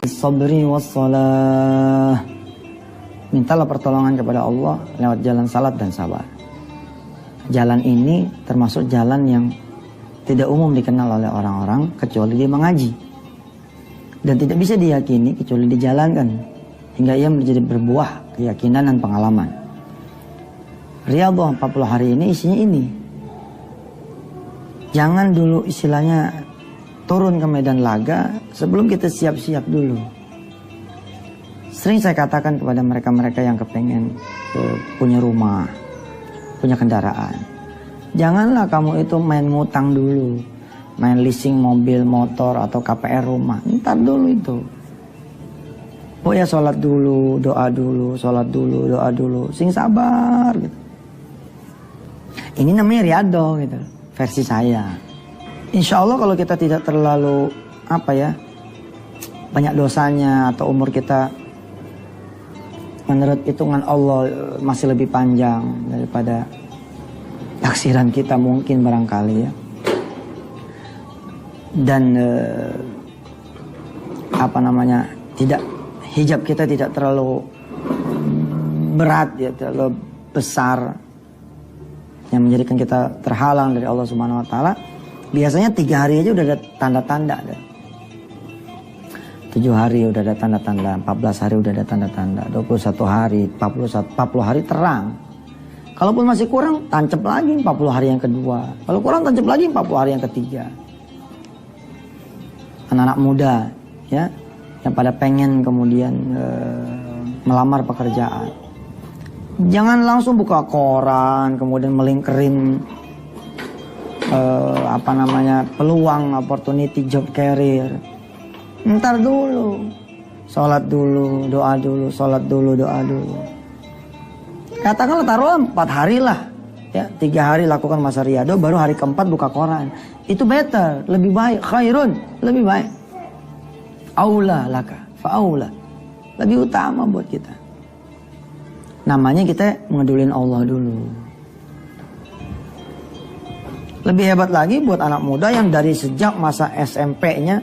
sabri wassalah. Mintalah pertolongan kepada Allah lewat jalan salat dan sabar. Jalan ini termasuk jalan yang tidak umum dikenal oleh orang-orang kecuali dia mengaji. Dan tidak bisa diyakini kecuali dijalankan. Hingga ia menjadi berbuah keyakinan dan pengalaman. Riyadhah 40 hari ini isinya ini. Jangan dulu istilahnya turun ke medan laga sebelum kita siap-siap dulu. Sering saya katakan kepada mereka-mereka yang kepengen punya rumah, punya kendaraan. Janganlah kamu itu main ngutang dulu, main leasing mobil, motor, atau KPR rumah. Ntar dulu itu. Oh ya, sholat dulu, doa dulu, sholat dulu, doa dulu. Sing sabar gitu. Ini namanya riyadhah gitu, versi saya. Insya Allah kalau kita tidak terlalu banyak dosanya, atau umur kita menurut hitungan Allah masih lebih panjang daripada taksiran kita mungkin barangkali ya. Dan hijab kita tidak terlalu berat ya, terlalu besar yang menjadikan kita terhalang dari Allah Subhanahu wa taala. Biasanya 3 hari aja udah ada tanda-tanda. 7 hari udah ada tanda-tanda, 14 hari udah ada tanda-tanda, 21 hari, 40 hari terang. Kalaupun masih kurang, tancap lagi 40 hari yang kedua. Kalau kurang, tancap lagi 40 hari yang ketiga. Anak-anak muda ya, yang pada pengen kemudian melamar pekerjaan. Jangan langsung buka koran, kemudian melingkerin peluang, opportunity, job, career. Ntar dulu, sholat dulu, doa dulu, sholat dulu, doa dulu. Katakanlah taruhlah 4 hari lah, ya 3 hari lakukan masa riyadhah, baru hari keempat buka koran. Itu better, lebih baik, khairun, lebih baik. Aula laka, fa'aula, lebih utama buat kita. Namanya kita mengedulin Allah dulu. Lebih hebat lagi buat anak muda yang dari sejak masa SMP-nya,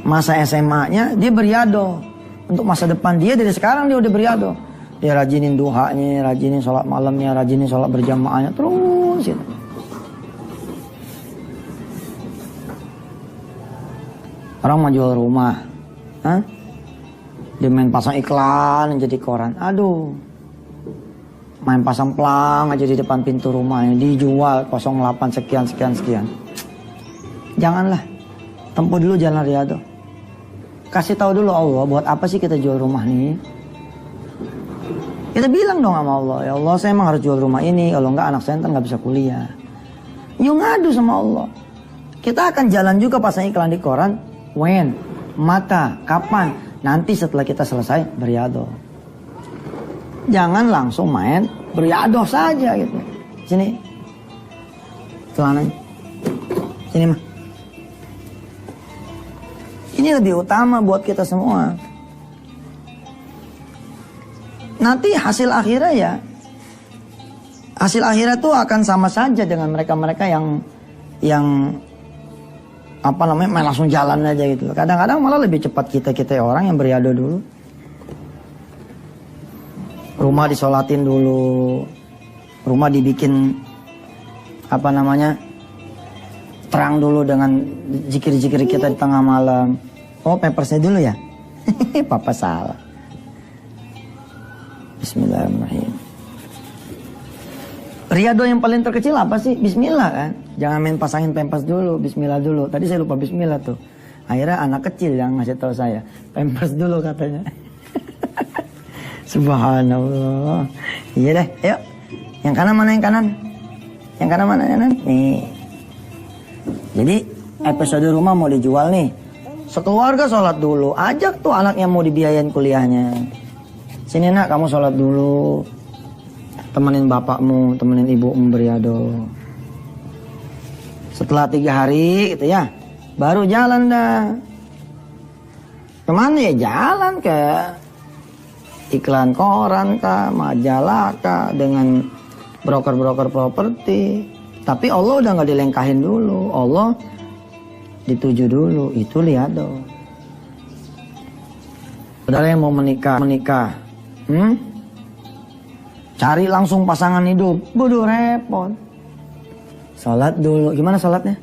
masa SMA-nya, dia beriadoh. Untuk masa depan dia dari sekarang dia udah beriadoh. Dia rajinin duhanya, rajinin sholat malamnya, rajinin sholat berjamaahnya, terus gitu. Orang mau jual rumah, dia main pasang iklan jadi koran. Aduh, main pasang plang aja di depan pintu rumahnya, dijual 08 sekian. Janganlah, tempuh dulu jalan riyadhah. Kasih tahu dulu Allah, buat apa sih kita jual rumah nih? Kita bilang dong sama Allah, ya Allah saya emang harus jual rumah ini, kalau enggak anak saya ntar nggak bisa kuliah. Yuk ngadu sama Allah. Kita akan jalan juga pasang iklan di koran, when, mata, kapan, nanti setelah kita selesai beriadoh. Jangan langsung main beriadoh saja gitu. Sini, celananya, sini mah. Ini lebih utama buat kita semua. Nanti hasil akhirat tuh akan sama saja dengan mereka-mereka yang main langsung jalan aja gitu. Kadang-kadang malah lebih cepat kita orang yang beriadoh dulu. Rumah disolatin dulu, rumah dibikin terang dulu dengan zikir-zikir kita di tengah malam. Oh, pampersnya dulu ya? Papa salah. Bismillahirrahmanirrahim. Riyadhah yang paling terkecil apa sih? Bismillah kan? Jangan main pasangin pampers dulu, bismillah dulu. Tadi saya lupa bismillah tuh. Akhirnya anak kecil yang ngasih tahu saya, pampers dulu katanya. Subhanallah. Iya deh, yuk. Yang kanan mana yang kanan? Yang kanan mana yang kanan? Nih. Jadi episode rumah mau dijual nih. Sekeluarga sholat dulu. Ajak tuh anaknya mau dibiayain kuliahnya. Sini nak, kamu sholat dulu. Temenin bapakmu, temenin ibumu beriadoh. Setelah 3 hari gitu ya, baru jalan dah. Kemana ya? Jalan ke iklan koran kah, majalah kah, dengan broker-broker properti. Tapi Allah udah gak dilengkahin dulu. Allah dituju dulu. Itu riyadhah. Saudara yang mau menikah, cari langsung pasangan hidup, bodoh repot. Salat dulu, gimana salatnya?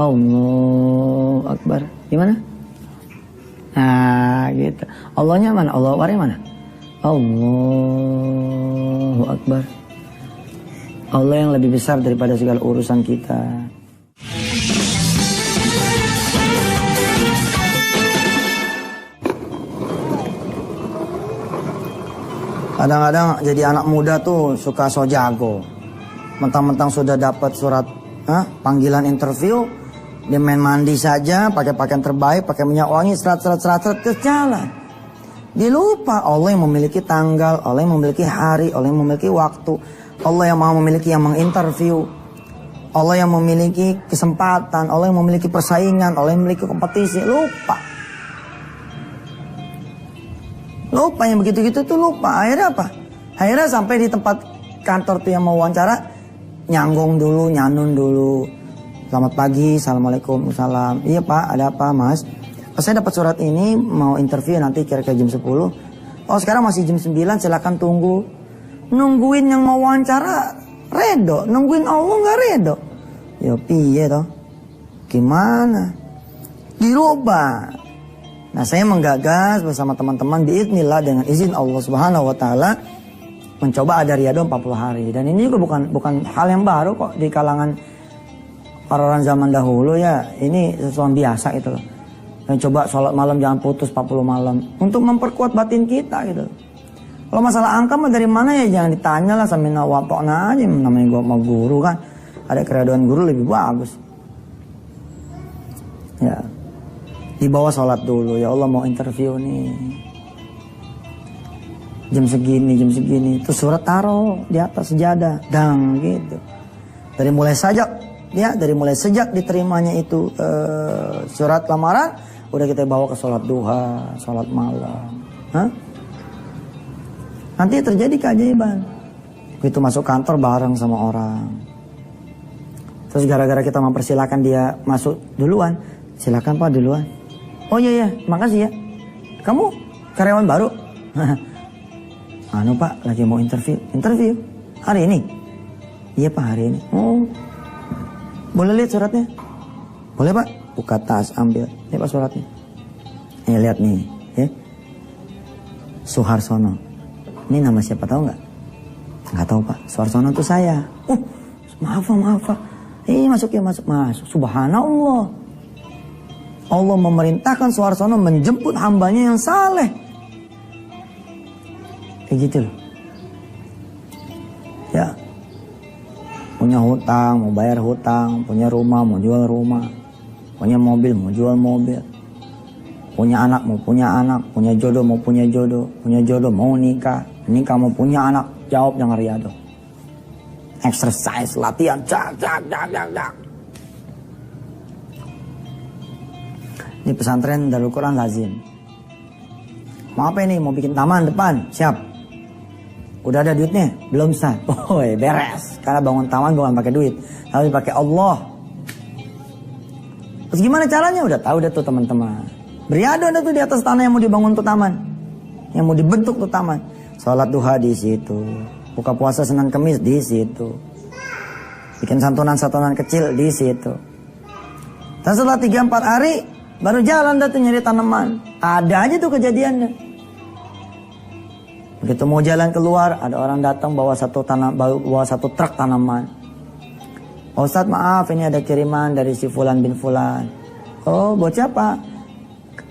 Allahu Akbar, gimana? Nah gitu. Allahnya mana? Allah Akbarnya mana? Allahu Akbar. Allah yang lebih besar daripada segala urusan kita. Kadang-kadang jadi anak muda tuh suka so jago. Mentang-mentang sudah dapat surat panggilan interview, dia main mandi saja, pakai pakaian terbaik, pakai minyak wangi, serat, terus jalan. Dia lupa Allah yang memiliki tanggal, Allah yang memiliki hari, Allah yang memiliki waktu, Allah yang mau memiliki yang menginterview, Allah yang memiliki kesempatan, Allah yang memiliki persaingan, Allah yang memiliki kompetisi. Lupa yang begitu-gitu tuh lupa. Akhirnya apa? Akhirnya sampai di tempat kantor tuh yang mau wawancara, nyanggung dulu, nyanun dulu. Selamat pagi, assalamualaikum, salam. Iya pak, ada apa mas? Saya dapat surat ini, mau interview nanti kira-kira jam 10. Oh sekarang masih jam 9, silakan tunggu. Nungguin yang mau wawancara, redo. Nungguin Allah nggak redo. Ya piye toh? Gimana? Dirubah. Nah saya menggagas bersama teman-teman biiznillah dengan izin Allah Subhanahu Wa Taala mencoba ada riyadhah 40 hari. Dan ini juga bukan hal yang baru kok di kalangan orang-orang zaman dahulu ya. Ini sesuatu biasa gitu loh. Dan coba sholat malam jangan putus 40 malam. Untuk memperkuat batin kita gitu. Kalau masalah angka mah dari mana ya jangan ditanya lah, sambil watokna aja. Namanya gua mau guru kan. Ada keraduan guru lebih bagus. Ya. Di bawah sholat dulu. Ya Allah mau interview nih. Jam segini. Itu surat taruh di atas sejadah. Dang gitu. Dari mulai sejak diterimanya itu surat lamaran, udah kita bawa ke sholat duha, sholat malam. Nanti terjadi keajaiban. Begitu masuk kantor bareng sama orang. Terus gara-gara kita mempersilahkan dia masuk duluan. Silakan pak duluan. Oh iya, makasih ya. Kamu karyawan baru? Pak, lagi mau interview. Interview? Hari ini? Iya pak, hari ini. Oh, boleh lihat suratnya? Boleh pak? Buka tas, ambil. Ini pak suratnya. Lihat nih. Ya. Suharsono. Ini nama siapa tahu nggak? Nggak tahu pak. Suharsono itu saya. Maaf pak. Masuk. Subhanallah. Allah memerintahkan Suharsono menjemput hambanya yang saleh. Kayak gitu loh. Ya. Punya hutang, mau bayar hutang. Punya rumah, mau jual rumah. Punya mobil, mau jual mobil. Punya anak, mau punya anak. Punya jodoh, mau punya jodoh. Punya jodoh, mau nikah. Nikah, mau punya anak. Jawab jangan riyadhah. Exercise, latihan. Jak. Ini pesantren Darul Quran lazim. Mau apa ini? Mau bikin taman depan? Siap. Udah ada duitnya? Belum Ustaz. Oh beres. Karena bangun taman bukan pakai duit, tapi pakai Allah. Terus gimana caranya? Udah tahu deh tuh teman-teman. Beriadah tuh di atas tanah yang mau dibangun tuh taman, yang mau dibentuk tuh taman. Sholat duha di situ. Buka puasa Senin Kemis di situ. Bikin santunan-santunan kecil di situ. Dan setelah 3-4 hari baru jalan dah tuh nyari tanaman. Ada aja tuh kejadiannya. Begitu mau jalan keluar, ada orang datang bawa satu truk tanaman. Oh, Ustaz maaf, ini ada kiriman dari si Fulan bin Fulan. Oh, buat siapa?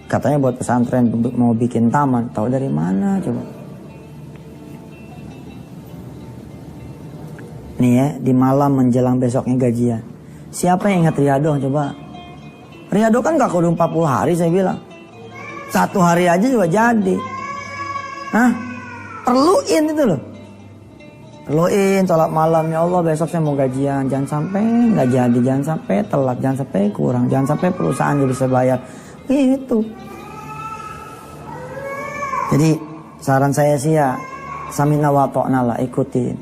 Katanya buat pesantren mau bikin taman. Tahu dari mana coba? Nih ya, di malam menjelang besoknya gajian. Siapa yang ingat riyadhah coba? Riyadhah kan gak kudu 40 hari saya bilang. 1 hari aja juga jadi. Perluin itu loh. Perluin sholat malam. Ya Allah besok saya mau gajian. Jangan sampai gak jadi. Jangan sampai telat. Jangan sampai kurang. Jangan sampai perusahaan gak bisa bayar. Gitu. Jadi saran saya sih ya, samina wa ta'na lah, ikutin.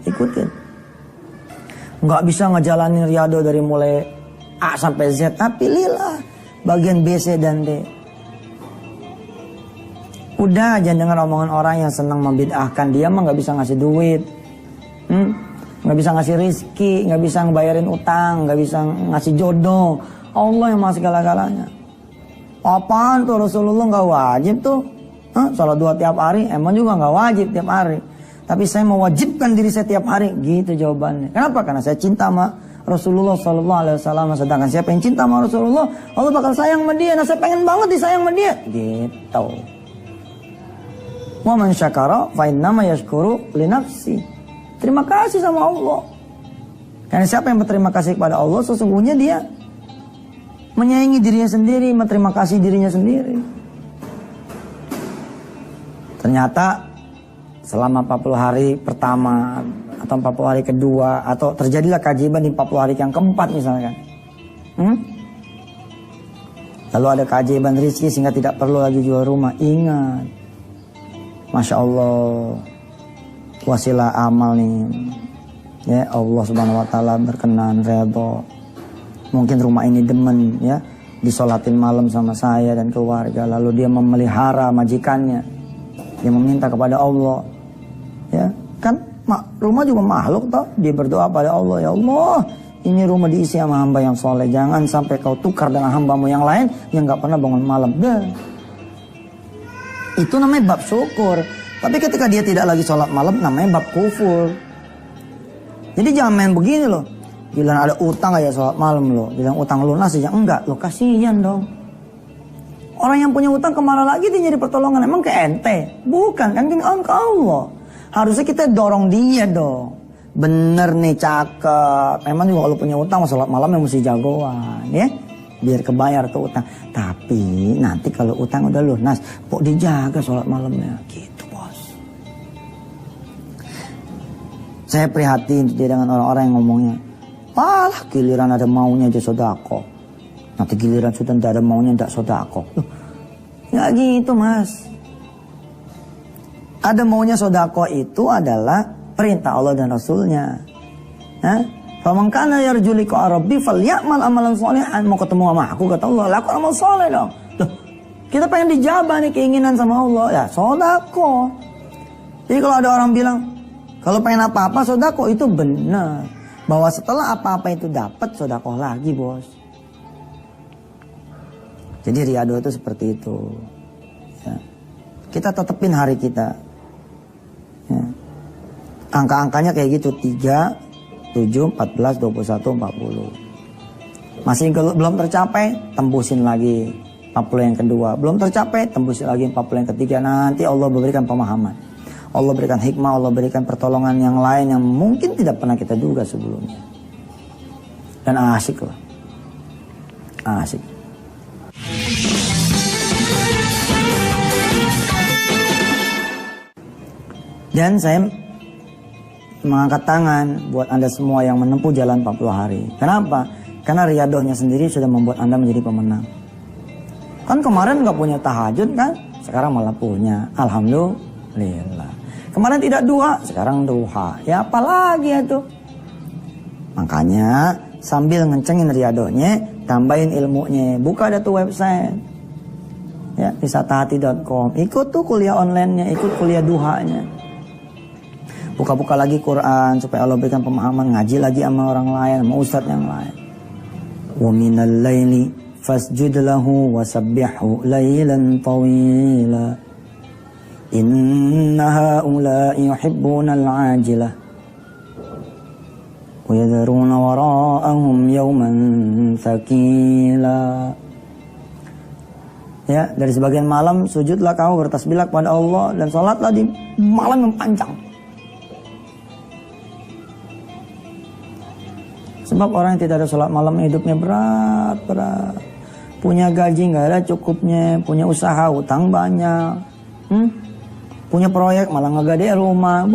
Gak bisa ngejalanin riyadhah dari mulai A sampai Z. Pilihlah bagian B, C, dan D. Udah jangan dengar omongan orang yang senang membid'ahkan. Dia mah nggak bisa ngasih duit, nggak bisa ngasih rizki, nggak bisa ngebayarin utang, nggak bisa ngasih jodoh. Allah yang maha segala-galanya. Apaan tuh, Rasulullah nggak wajib tuh? Salat 2 tiap hari, emang juga nggak wajib tiap hari. Tapi saya mewajibkan diri saya tiap hari, gitu jawabannya. Kenapa? Karena saya cinta sama Rasulullah SAW. Sedangkan siapa yang cinta sama Rasulullah, Allah bakal sayang sama dia. Nah saya pengen banget disayang sama dia, gitu. Wa man syakara fa innama yashkuru li nafsi. Terima kasih sama Allah. Karena siapa yang berterima kasih kepada Allah, sesungguhnya dia menyayangi dirinya sendiri, berterima kasih dirinya sendiri. Ternyata selama 40 hari pertama atau 40 hari kedua, atau terjadilah keajaiban di 40 hari yang keempat misalkan. Lalu ada keajaiban rezeki sehingga tidak perlu lagi jual rumah. Ingat, Masya Allah, wasilah amal nih. Ya Allah Subhanahu Wa Taala berkenan, redho. Mungkin rumah ini demen ya, disolatin malam sama saya dan keluarga. Lalu dia memelihara majikannya, dia meminta kepada Allah. Ya kan, rumah juga makhluk toh. Dia berdoa pada Allah, ya Allah, ini rumah diisi sama hamba yang soleh. Jangan sampai kau tukar dengan hambamu yang lain yang gak pernah bangun malam. Itu namanya bab syukur. Tapi ketika dia tidak lagi sholat malam, namanya bab kufur. Jadi jangan main begini loh. Bilang ada utang aja sholat malam loh. Bilang utang lunas aja. Enggak, lo kasihan dong. Orang yang punya utang kemana lagi dia nyari pertolongan? Emang ke ente? Bukan, kan ke Allah. Harusnya kita dorong dia dong. Bener nih, cakep. Emang juga kalau punya utang sholat malam yang mesti jagoan ya. Biar kebayar tuh utang. Tapi nanti kalau utang udah lunas, kok dijaga sholat malamnya gitu bos. Saya prihatin dia dengan orang-orang yang ngomongnya, alah giliran ada maunya aja sodako, nanti giliran sudah tidak ada maunya tidak sodako. Nggak gitu mas. Ada maunya sodako itu adalah perintah Allah dan Rasulnya. Faman kana yarju liqa rabbi falyamal amalan sholihan. Mau ketemu sama aku kata Allah, lakukan amal soleh dong. Loh, kita pengen dijabah nih keinginan sama Allah, ya sodako. Jadi kalau ada orang bilang kalau pengen apa-apa sodako, itu benar. Bahwa setelah apa-apa itu dapat, sodako lagi bos. Jadi riyadhah itu seperti itu. Ya. Kita tetepin hari kita. Ya. Angka-angkanya kayak gitu, 3, 7, 14, 21, 40. Masih belum tercapai, tembusin lagi 40 yang kedua. Belum tercapai, tembusin lagi 40 yang ketiga. Nanti Allah berikan pemahaman, Allah berikan hikmah, Allah berikan pertolongan yang lain yang mungkin tidak pernah kita duga sebelumnya. Dan asik lah. Asik. Dan saya mengangkat tangan buat Anda semua yang menempuh jalan 40 hari. Kenapa? Karena riyadhahnya sendiri sudah membuat Anda menjadi pemenang. Kan kemarin gak punya tahajud kan? Sekarang malah punya. Alhamdulillah. Kemarin tidak duha, sekarang duha. Ya apalagi itu. Makanya sambil ngencengin riyadhahnya, tambahin ilmunya. Buka ada tuh website. Ya, wisatahati.com. Ikut tuh kuliah online-nya, ikut kuliah duhanya. Buka-buka lagi Quran supaya Allah berikan pemahaman, ngaji lagi sama orang lain, sama ustadz yang lain. Wa minal laili fasjud lahu wasabbihu lailan tawila. Inna haula'i yuhibbuna al-ajilah wa yadharuna wara'ahum yawman thaqila. Ya, dari sebagian malam sujudlah kamu bertasbihlah kepada Allah dan salatlah di malam yang panjang. Sebab orang yang tidak ada sholat malam hidupnya berat. Punya gaji nggak ada cukupnya, punya usaha utang banyak, punya proyek malah ngegadai rumah,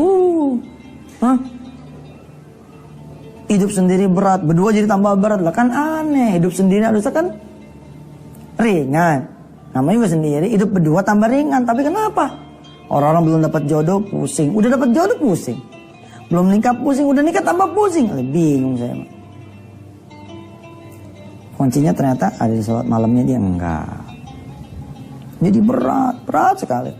hidup sendiri berat, berdua jadi tambah berat lah kan aneh. Hidup sendiri harusnya kan ringan, namanya juga sendiri. Hidup berdua tambah ringan, tapi kenapa? Orang-orang belum dapat jodoh pusing, udah dapat jodoh pusing, belum nikah pusing, udah nikah tambah pusing. Bingung saya. Kuncinya ternyata ada di sholat malamnya dia enggak. Jadi berat sekali.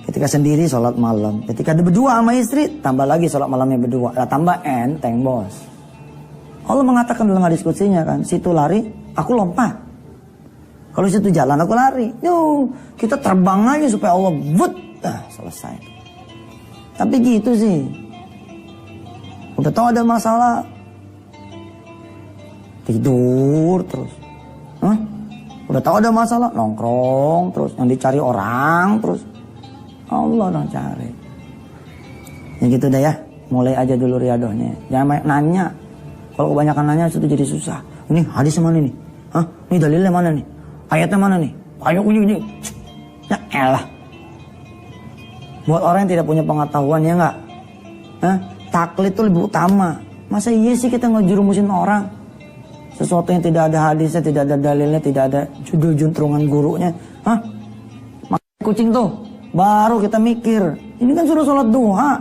Ketika sendiri sholat malam. Ketika berdua sama istri, tambah lagi sholat malamnya berdua. Lah tambah enteng bos. Allah mengatakan dalam hadis kutsinya kan, situ lari, aku lompat. Kalau situ jalan, aku lari. Yuh, kita terbang aja supaya Allah but. Selesai. Tapi gitu sih. Udah tahu ada masalah, tidur terus. Hah? Udah tahu ada masalah, nongkrong terus. Yang dicari orang terus. Allah dong cari. Ya gitu dah ya. Mulai aja dulu riadohnya. Jangan banyak nanya. Kalau kebanyakan nanya itu jadi susah. Ini hadis mana nih? Hah? Ini dalilnya mana nih? Ayatnya mana nih? Ayo ini. Ya elah. Buat orang yang tidak punya pengetahuan ya enggak? Hah? Taklid itu lebih utama. Masa iya sih kita ngejurumusin orang? Sesuatu yang tidak ada hadisnya, tidak ada dalilnya, tidak ada judul juntrungan gurunya. Hah? Makan kucing tuh. Baru kita mikir. Ini kan suruh sholat duha.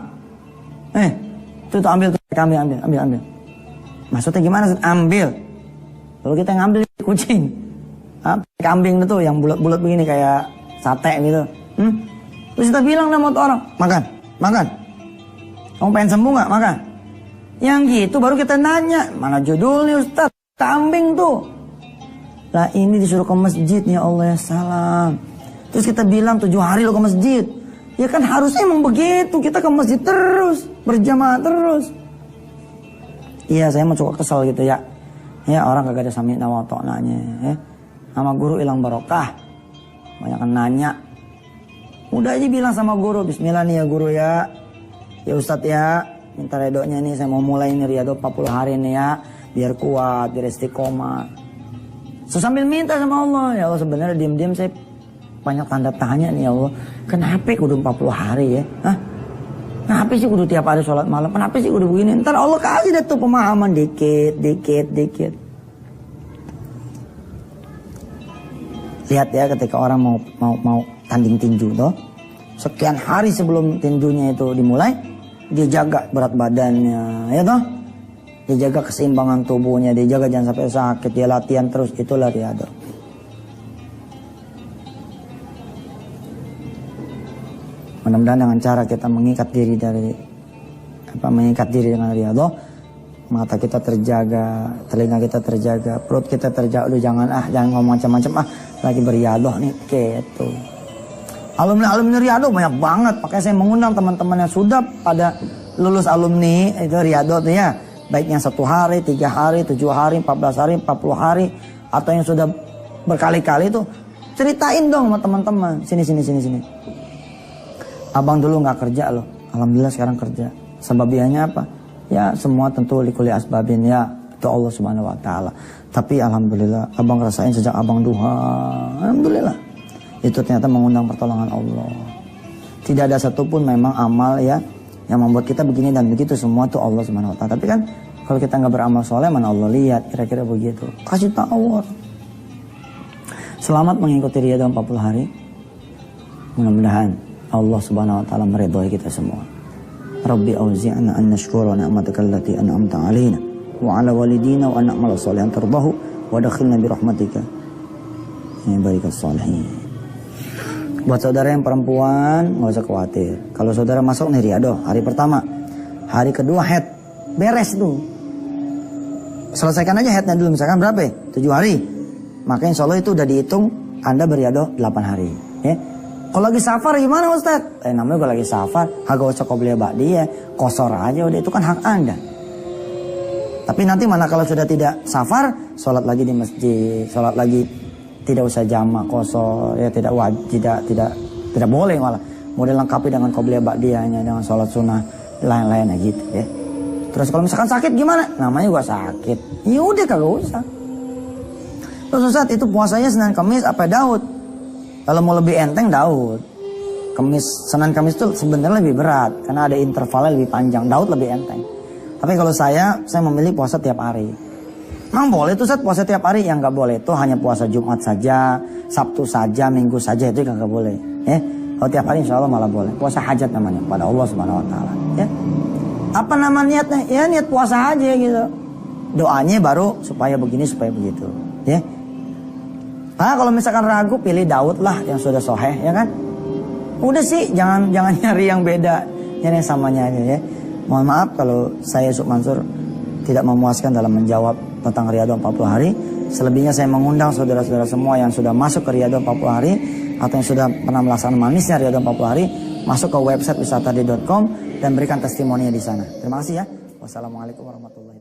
Itu ambil tuh. Ambil. Maksudnya gimana? Ambil. Lalu kita ngambil kucing. Kambing itu yang bulat-bulat begini kayak sate gitu. Terus kita bilang sama orang, makan. Kamu pengen sembuh gak? Makan. Yang gitu baru kita nanya, mana judulnya Ustaz? Kambing tuh. Lah ini disuruh ke masjid ya Allah ya salam. Terus kita bilang 7 hari lo ke masjid. Ya kan harusnya emang begitu. Kita ke masjid terus. Berjamaah terus. Iya saya mau cukup kesel gitu ya. Ya orang kagak ada sami'na wa ta'nanya ya. Sama guru hilang barokah. Banyak nanya. Udah aja bilang sama guru. Bismillah nih ya guru ya. Ya Ustadz ya. Minta redonya nih. Saya mau mulai ini riado 40 hari nih ya. Biar kuat. Biar istiqomah. So, sambil minta sama Allah. Ya Allah sebenarnya diam-diam saya banyak tanda tanya nih ya Allah. Kenapa kudu 40 hari ya? Hah? Kenapa sih kudu tiap hari sholat malam? Kenapa sih kudu begini? Ntar Allah kasih deh tuh pemahaman dikit. Lihat ya ketika orang mau tanding tinju tuh. Sekian hari sebelum tinjunya itu dimulai, dia jaga berat badannya, ya toh? Dia jaga keseimbangan tubuhnya, dia jaga jangan sampai sakit, dia latihan terus, itulah riado. Mudah-mudahan dengan cara kita mengikat diri dengan riado, mata kita terjaga, telinga kita terjaga, perut kita terjaga. Udah jangan ngomong macam-macam lagi beriadoh nih gitu. Alumni riado banyak banget, makanya saya mengundang teman-teman yang sudah pada lulus alumni itu riado tuh ya, baik yang 1 hari, 3 hari, 7 hari, 14 hari, 40 hari, atau yang sudah berkali-kali tuh ceritain dong sama teman-teman. Sini. Abang dulu nggak kerja loh, alhamdulillah sekarang kerja. Sebabiannya apa? Ya semua tentu likuli asbabin ya, itu Allah Subhanahu Wa Taala. Tapi alhamdulillah, abang rasain sejak abang duha, alhamdulillah. Itu ternyata mengundang pertolongan Allah. Tidak ada satupun memang amal ya yang membuat kita begini dan begitu, semua tuh Allah Subhanahu Wa Taala. Tapi kan kalau kita nggak beramal soleh, mana Allah lihat, kira-kira begitu. Kasih tahu. Selamat mengikuti riyadhah 40 hari. Mudah-mudahan Allah Subhanahu Wa Taala meridhai kita semua. Rabbi auzi'na an nashkura ni'mataka allati an'amta 'alaina wa 'ala walidina wa an na'mala shalihan tardahu wa adkhilna bi rahmatika ya barikas shalihin. Buat saudara yang perempuan nggak usah khawatir. Kalau saudara masuk nih riado hari pertama, hari kedua head beres tuh. Selesaikan aja headnya dulu, misalkan berapa? 7 hari. Maka insya Allah itu udah dihitung Anda beriado 8 hari. Ya. Kalau lagi safar gimana Ustaz? Namanya gue lagi safar, kagak usah qobliyah ba'diyah, kosor aja udah, itu kan hak Anda. Tapi nanti mana kalau sudah tidak safar, sholat lagi di masjid, sholat lagi tidak usah jamak kosor, ya tidak wajib, tidak boleh malah. Mau dilengkapi dengan qobliyah ba'diyahnya, dengan sholat sunnah lain-lainnya gitu ya. Terus kalau misalkan sakit gimana? Namanya juga sakit. Ya udah kagak usah. Terus Ustaz itu puasanya Senin Kamis apa Daud? Kalau mau lebih enteng Daud. Senin Kamis itu sebenarnya lebih berat karena ada intervalnya lebih panjang. Daud lebih enteng. Tapi kalau saya memilih puasa tiap hari. Memang boleh tuh Ustaz puasa tiap hari? Yang nggak boleh itu hanya puasa Jumat saja, Sabtu saja, Minggu saja, itu nggak boleh. Kalau tiap hari insya Allah malah boleh. Puasa hajat namanya pada Allah Subhanahu Wa Taala. Ya. Apa nama niatnya? Ya niat puasa aja gitu. Doanya baru supaya begini supaya begitu. Ya. Kalau misalkan ragu pilih Daud lah yang sudah soheh ya kan. Udah sih, jangan nyari yang beda, nyari yang samanya aja ya. Mohon maaf kalau saya Yusuf Mansur tidak memuaskan dalam menjawab tentang Riyadhah 40 hari. Selebihnya saya mengundang saudara-saudara semua yang sudah masuk ke Riyadhah 40 hari atau yang sudah pernah melaksanakan manisnya Riyadhah 40 hari, masuk ke website wisatadi.com dan berikan testimoninya di sana. Terima kasih ya. Wassalamualaikum warahmatullahi wabarakatuh.